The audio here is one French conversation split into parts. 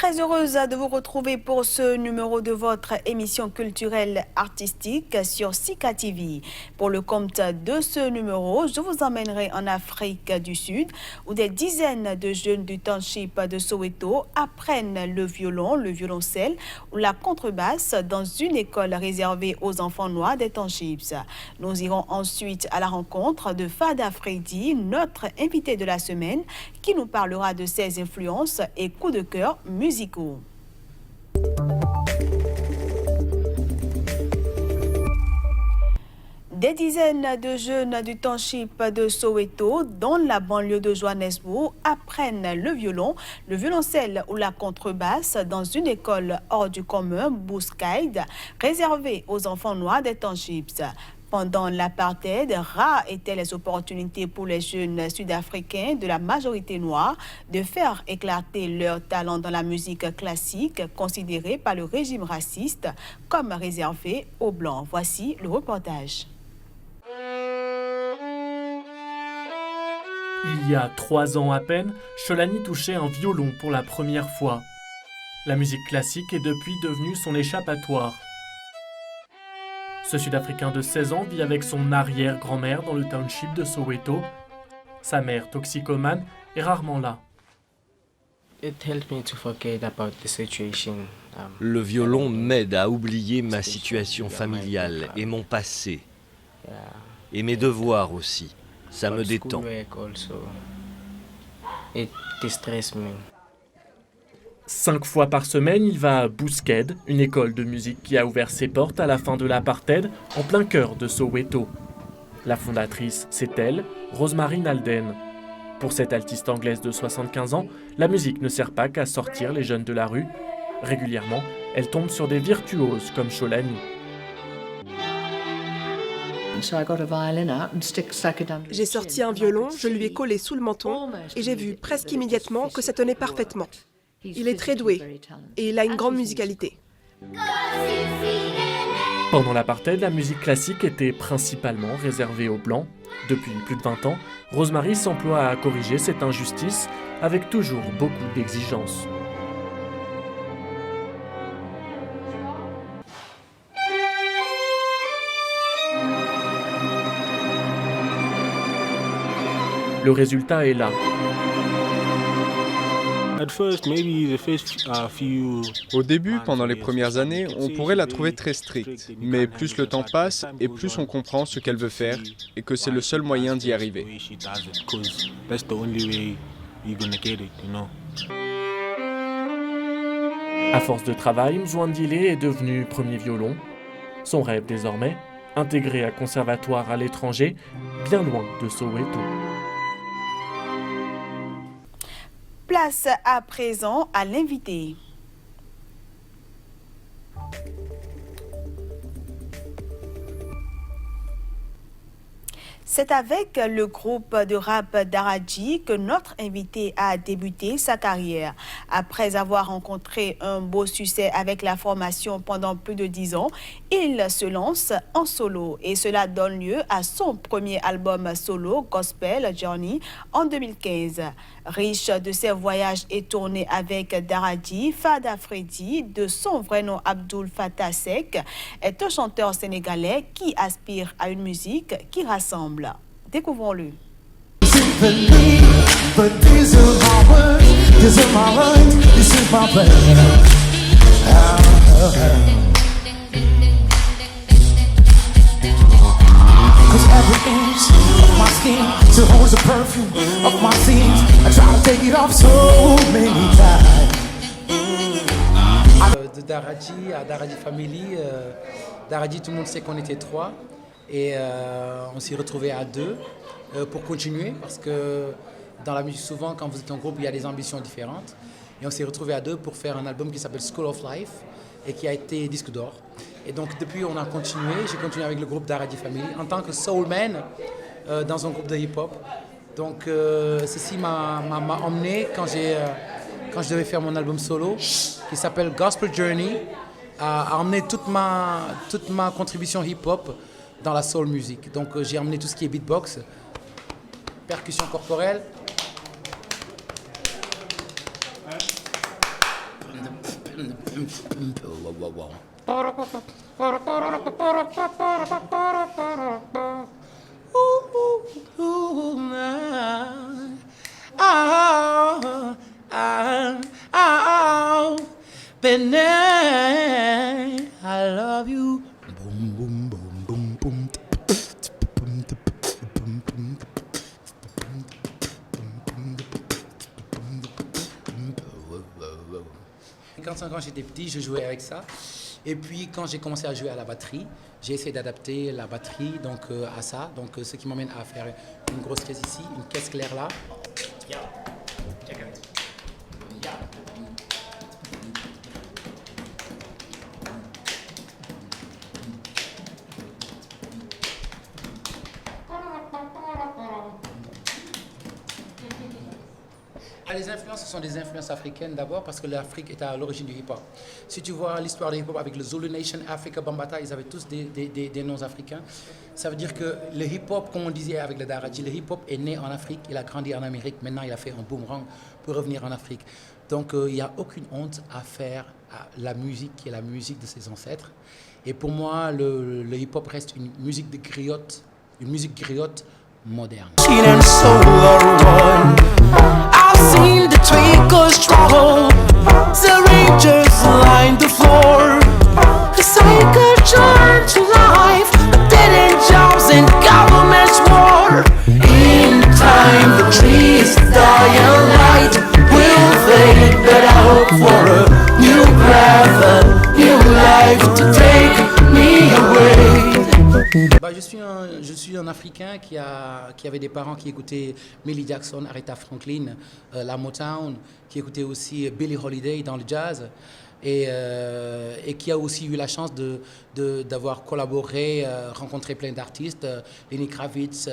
Très heureuse de vous retrouver pour ce numéro de votre émission culturelle artistique sur Sika TV. Pour le compte de ce numéro, je vous emmènerai en Afrique du Sud où des dizaines de jeunes du township de Soweto apprennent le violon, le violoncelle ou la contrebasse dans une école réservée aux enfants noirs des townships. Nous irons ensuite à la rencontre de Fada Freddy, notre invité de la semaine, qui nous parlera de ses influences et coups de cœur musicaux. Des dizaines de jeunes du township de Soweto, dans la banlieue de Johannesburg, apprennent le violon, le violoncelle ou la contrebasse dans une école hors du commun, Buskide, réservée aux enfants noirs des townships. Pendant l'apartheid, rares étaient les opportunités pour les jeunes sud-africains de la majorité noire de faire éclater leur talent dans la musique classique, considérée par le régime raciste comme réservée aux Blancs. Voici le reportage. Il y a 3 ans à peine, Sholani touchait un violon pour la première fois. La musique classique est depuis devenue son échappatoire. Ce Sud-Africain de 16 ans vit avec son arrière-grand-mère dans le township de Soweto. Sa mère, toxicomane, est rarement là. Le violon m'aide à oublier ma situation familiale et mon passé. Et mes devoirs aussi. Ça me détend. 5 fois par semaine, il va à Buskide, une école de musique qui a ouvert ses portes à la fin de l'apartheid, en plein cœur de Soweto. La fondatrice, c'est elle, Rosemary Nalden. Pour cette altiste anglaise de 75 ans, la musique ne sert pas qu'à sortir les jeunes de la rue. Régulièrement, elle tombe sur des virtuoses comme Sholani. J'ai sorti un violon, je lui ai collé sous le menton et j'ai vu presque immédiatement que ça tenait parfaitement. Il est très doué et il a une grande musicalité. Pendant l'apartheid, la musique classique était principalement réservée aux Blancs. Depuis plus de 20 ans, Rosemary s'emploie à corriger cette injustice avec toujours beaucoup d'exigences. Le résultat est là. Au début, pendant les premières années, on pourrait la trouver très stricte. Mais plus le temps passe et plus on comprend ce qu'elle veut faire et que c'est le seul moyen d'y arriver. À force de travail, Mzwandile est devenu premier violon. Son rêve désormais, intégré un conservatoire à l'étranger, bien loin de Soweto. Place à présent à l'invité. C'est avec le groupe de rap Daraji que notre invité a débuté sa carrière. Après avoir rencontré un beau succès avec la formation pendant plus de 10 ans, il se lance en solo et cela donne lieu à son premier album solo, Gospel Journey, en 2015. Riche de ses voyages et tournées avec Daraji, Fada Freddy, de son vrai nom Abdul Fattah Seck, est un chanteur sénégalais qui aspire à une musique qui rassemble. Découvrons-le. De Daraji à Daraji Family, Daraji, tout le monde sait qu'on était 3 et on s'est retrouvés à 2 pour continuer parce que dans la musique souvent quand vous êtes en groupe il y a des ambitions différentes et on s'est retrouvés à 2 pour faire un album qui s'appelle School of Life et qui a été disque d'or. Et donc depuis on a continué, j'ai continué avec le groupe Daraji Family en tant que soulman dans un groupe de hip-hop. Donc ceci m'a emmené quand je devais faire mon album solo qui s'appelle Gospel Journey à emmener toute ma contribution hip-hop dans la soul music. Donc j'ai emmené tout ce qui est beatbox, percussion corporelle, Penny, I love you. Boom, boom, boom, boom, boom. À 55 ans, j'étais petit, je jouais avec ça. Et puis, quand j'ai commencé à jouer à la batterie, j'ai essayé d'adapter la batterie donc, à ça. Donc, ce qui m'amène à faire une grosse caisse ici, une caisse claire là. Les influences, ce sont des influences africaines d'abord parce que l'Afrique est à l'origine du hip-hop. Si tu vois l'histoire du hip-hop avec le Zulu Nation, Africa Bambaataa, ils avaient tous des noms africains. Ça veut dire que le hip-hop, comme on disait avec le Daraji, le hip-hop est né en Afrique, il a grandi en Amérique, maintenant il a fait un boomerang pour revenir en Afrique. Donc il n'y a aucune honte à faire la musique qui est la musique de ses ancêtres. Et pour moi, le hip-hop reste une musique de griotte, une musique griotte moderne. Seen the tweakers struggle, the rangers line the floor. The cycle turned to life, dead end jobs and government's war. In time the trees die and light will fade, but I hope for a new breath, a new life to take me away. Je suis un Africain qui avait des parents qui écoutaient Millie Jackson, Aretha Franklin, la Motown, qui écoutaient aussi Billie Holiday dans le jazz et qui a aussi eu la chance d'avoir collaboré, rencontré plein d'artistes, Lenny Kravitz,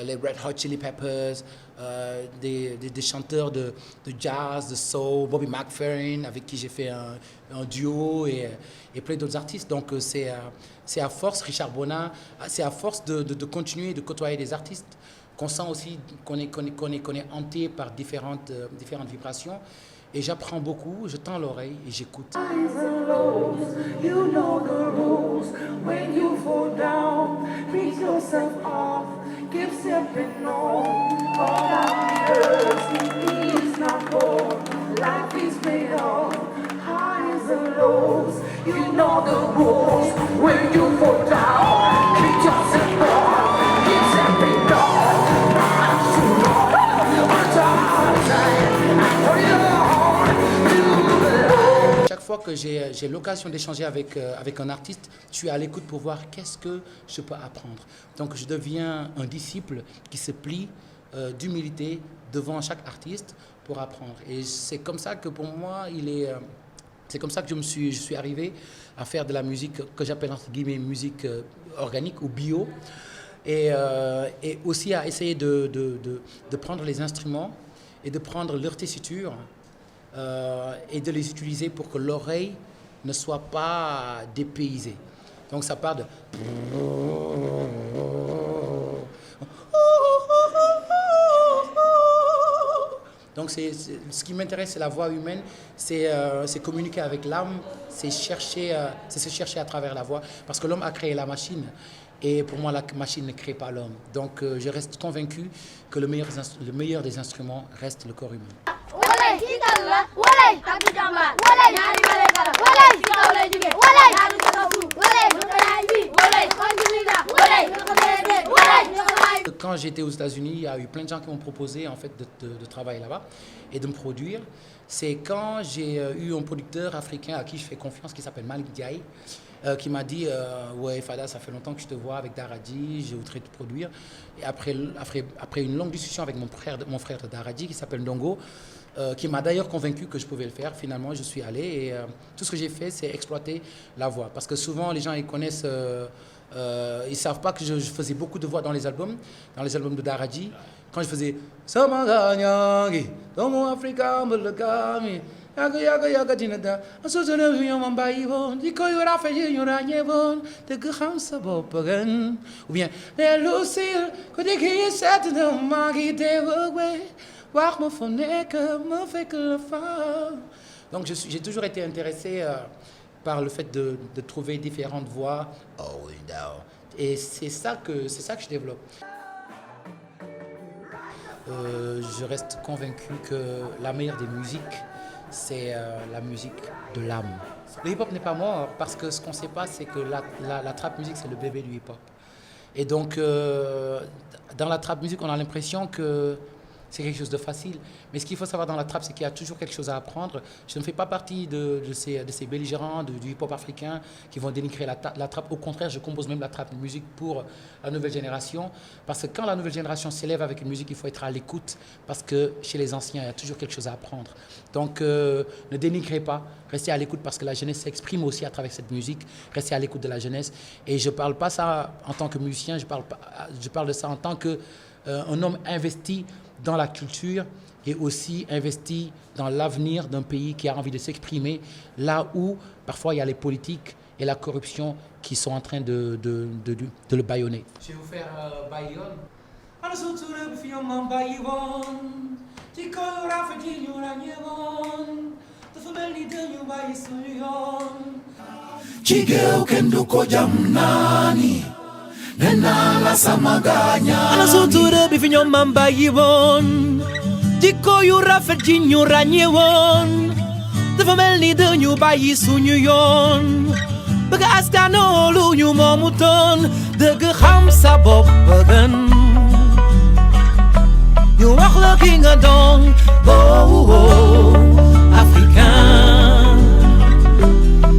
les Red Hot Chili Peppers, des chanteurs de jazz, de soul, Bobby McFerrin, avec qui j'ai fait un duo et plein d'autres artistes. Donc c'est à force, Richard Bona, c'est à force de continuer de côtoyer des artistes qu'on sent aussi qu'on est hanté par différentes vibrations. Et j'apprends beaucoup, je tends l'oreille et j'écoute. You know the rules. When you fall down, pick yourself up, keep stepping on. All our years is not born. Life is made of highs and lows. You know the rules. When you fall down, pick yourself up, keep stepping on. Chaque fois que j'ai l'occasion d'échanger avec un artiste, je suis à l'écoute pour voir qu'est-ce que je peux apprendre. Donc je deviens un disciple qui se plie d'humilité devant chaque artiste pour apprendre. Et c'est comme ça que pour moi, c'est comme ça que je suis arrivé à faire de la musique que j'appelle entre guillemets musique organique ou bio. Et aussi à essayer de prendre les instruments et de prendre leur tessiture et de les utiliser pour que l'oreille ne soit pas dépaysée. Donc ça part de... Donc ce qui m'intéresse, c'est la voix humaine, c'est communiquer avec l'âme, c'est se chercher à travers la voix, parce que l'homme a créé la machine. Et pour moi, la machine ne crée pas l'homme. Donc je reste convaincu que le meilleur des instruments reste le corps humain. Quand j'étais aux États-Unis, il y a eu plein de gens qui m'ont proposé en fait de travailler là-bas et de me produire. C'est quand j'ai eu un producteur africain à qui je fais confiance qui s'appelle Malik Diaye, qui m'a dit ouais Fada, ça fait longtemps que je te vois avec Daradi, je voudrais te produire. Et après une longue discussion avec mon frère de Daradi qui s'appelle Ndongo, qui m'a d'ailleurs convaincu que je pouvais le faire. Finalement, je suis allé et tout ce que j'ai fait, c'est exploiter la voix. Parce que souvent, les gens, ils connaissent... ils savent pas que je faisais beaucoup de voix dans les albums de Daradi. Quand je faisais Samaganyangi, Domo Africa, Mulagami, Yaga Yaga Yaga Dinada, Asosana Yamambaïvon, Dikoyura Fayuranyevon, de Ghamsa Bopagan, ou bien Les Lucille, Kodiki Satin, Magi Dewe, Wach me Foneka, me fait que la femme. Donc j'ai toujours été intéressé par le fait de trouver différentes voix. Et c'est ça que je développe. Je reste convaincu que la meilleure des musiques, c'est la musique de l'âme. Le hip-hop n'est pas mort parce que ce qu'on ne sait pas, c'est que la trap musique, c'est le bébé du hip-hop. Et donc, dans la trap musique, on a l'impression que c'est quelque chose de facile. Mais ce qu'il faut savoir dans la trap, c'est qu'il y a toujours quelque chose à apprendre. Je ne fais pas partie de ces belligérants du hip-hop africain qui vont dénigrer la trap. Au contraire, je compose même la trap musique pour la nouvelle génération. Parce que quand la nouvelle génération s'élève avec une musique, il faut être à l'écoute. Parce que chez les anciens, il y a toujours quelque chose à apprendre. Donc, ne dénigrez pas. Restez à l'écoute parce que la jeunesse s'exprime aussi à travers cette musique. Restez à l'écoute de la jeunesse. Et je ne parle pas ça en tant que musicien, je parle de ça en tant qu'un homme investi dans la culture et aussi investi dans l'avenir d'un pays qui a envie de s'exprimer, là où parfois il y a les politiques et la corruption qui sont en train de le bâillonner. Je vais vous faire Bayonne. Nenala samaganya Anazutura bifinyo mamba yibon Diko yura fedjinyo ranyewon Tefamel ni denyo bayi sunyo yon Baga askano lu nyu momuton Dege khamsa bob bagan You walk looking a dong Africain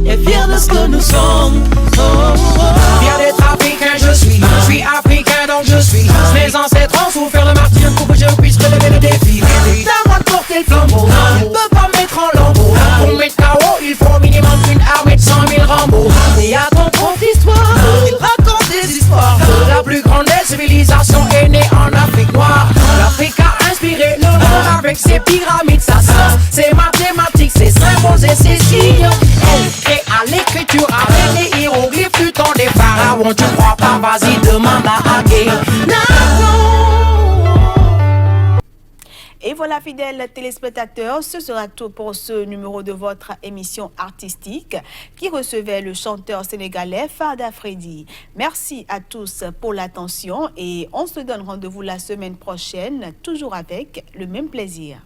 Et fier de ce que nous sommes Fier d'être africain, je suis africain donc je suis. Mes ancêtres ont souffert le martyre pour que je puisse relever le défi. C'est à moi de porter le flambeau, on ne peut pas me mettre en lambeau. Pour mettre KO, il faut au minimum une armée de 100 000 Rambo. Et à ton propre histoire, il raconte des histoires de la plus grande des civilisations est née en Afrique noire. L'Afrique a inspiré le monde avec ses pyramides, sa science, ses mathématiques, ses symboles et ses signes. Elle crée à l'écriture avec les hiéroglyphes du temps des pharaons. Tu crois pas, vas-y, demande à Akhenaton. Et voilà, fidèles téléspectateurs, ce sera tout pour ce numéro de votre émission artistique qui recevait le chanteur sénégalais Farda Freddy. Merci à tous pour l'attention et on se donne rendez-vous la semaine prochaine, toujours avec le même plaisir.